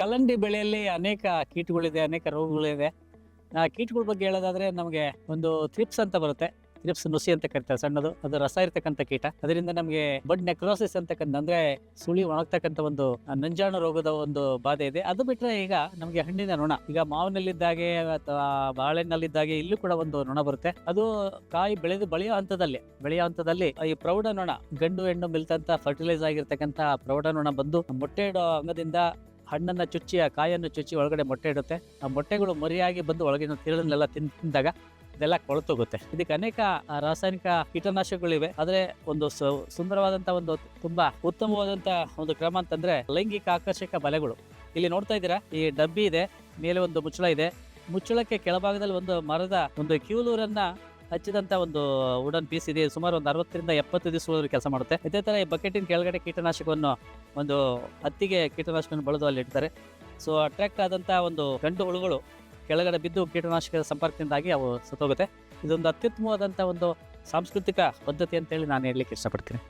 ಕಲ್ಲಂಗಡಿ ಬೆಳೆಯಲ್ಲಿ ಅನೇಕ ಕೀಟಗಳಿದೆ, ಅನೇಕ ರೋಗಗಳಿದೆ. ಕೀಟಗಳ ಬಗ್ಗೆ ಹೇಳೋದಾದ್ರೆ ನಮಗೆ ಒಂದು ಥ್ರಿಪ್ಸ್ ಅಂತ ಬರುತ್ತೆ. ಥ್ರಿಪ್ಸ್ ನುಸಿ ಅಂತ ಕರಿತಾರೆ, ಸಣ್ಣದು, ಅದು ರಸ ಇರ್ತಕ್ಕಂಥ ಕೀಟ. ಅದರಿಂದ ನಮಗೆ ಬಡ್ ನೆಕ್ರೋಸಿಸ್ ಅಂತಕ್ಕಂಥ, ಅಂದ್ರೆ ಸುಳಿ ಒಣಗ್ತಕ್ಕಂಥ ಒಂದು ನಂಜಾಣು ರೋಗದ ಒಂದು ಬಾಧೆ ಇದೆ. ಅದು ಬಿಟ್ರೆ ಈಗ ನಮಗೆ ಹಣ್ಣಿನ ನೊಣ, ಈಗ ಮಾವಿನಲ್ಲಿದ್ದಾಗೆ ಅಥವಾ ಬಾಳೆಹಣ್ಣಲ್ಲಿದ್ದಾಗೆ ಇಲ್ಲೂ ಕೂಡ ಒಂದು ನೊಣ ಬರುತ್ತೆ. ಅದು ಕಾಯಿ ಬೆಳೆಯೋ ಹಂತದಲ್ಲಿ ಈ ಪ್ರೌಢ ನೊಣ, ಗಂಡು ಹೆಣ್ಣು ಮಿಲ್ತಂತ ಫರ್ಟಿಲೈಸ್ ಆಗಿರ್ತಕ್ಕಂಥ ಪ್ರೌಢ ನೊಣ ಬಂದು ಮೊಟ್ಟೆ ಇಡೋ ಅಂಗದಿಂದ ಹಣ್ಣನ್ನ ಚುಚ್ಚಿ, ಆ ಕಾಯನ್ನು ಚುಚ್ಚಿ ಒಳಗಡೆ ಮೊಟ್ಟೆ ಇಡುತ್ತೆ. ಆ ಮೊಟ್ಟೆಗಳು ಮರಿಯಾಗಿ ಬಂದು ಒಳಗಿನ ತಿರುಳನ್ನೆಲ್ಲ ತಿಂದಾಗ ಇದೆಲ್ಲ ಕೊಳತೋಗುತ್ತೆ. ಇದಕ್ಕೆ ಅನೇಕ ರಾಸಾಯನಿಕ ಕೀಟನಾಶಕಗಳಿವೆ. ಆದ್ರೆ ಒಂದು ಸುಂದರವಾದಂತ, ಒಂದು ತುಂಬಾ ಉತ್ತಮವಾದಂತ ಒಂದು ಕ್ರಮ ಅಂತಂದ್ರೆ ಲೈಂಗಿಕ ಆಕರ್ಷಕ ಬಲೆಗಳು. ಇಲ್ಲಿ ನೋಡ್ತಾ ಇದ್ದೀರಾ, ಈ ಡಬ್ಬಿ ಇದೆ, ಮೇಲೆ ಒಂದು ಮುಚ್ಚಳ ಇದೆ. ಮುಚ್ಚಳಕ್ಕೆ ಕೆಳಭಾಗದಲ್ಲಿ ಒಂದು ಮರದ ಒಂದು ಕ್ಯೂಲೂರನ್ನ ಹಚ್ಚಿದಂತ ಒಂದು ವುಡನ್ ಪೀಸ್ ಇದೆ. ಸುಮಾರು ಒಂದು 60ರಿಂದ 70 ದಿವಸಗಳು ಕೆಲಸ ಮಾಡುತ್ತೆ. ಇದೇ ತರ ಈ ಬಕೆಟಿನ ಕೆಳಗಡೆ ಕೀಟನಾಶಕವನ್ನು, ಒಂದು ಹತ್ತಿಗೆ ಕೀಟನಾಶಕವನ್ನು ಬಳದು ಅಲ್ಲಿ ಇಡ್ತಾರೆ. ಸೊ ಅಟ್ರಾಕ್ಟ್ ಆದಂತ ಒಂದು ಗಂಡು ಹುಳುಗಳು ಕೆಳಗಡೆ ಬಿದ್ದು ಕೀಟನಾಶಕದ ಸಂಪರ್ಕದಿಂದಾಗಿ ಅವು ಸತ್ತೋಗುತ್ತೆ. ಇದೊಂದು ಅತ್ಯುತ್ತಮವಾದಂತ ಒಂದು ಸಾಂಸ್ಕೃತಿಕ ಪದ್ಧತಿ ಅಂತೇಳಿ ನಾನು ಹೇಳಲಿಕ್ಕೆ ಇಷ್ಟಪಡ್ತೀನಿ.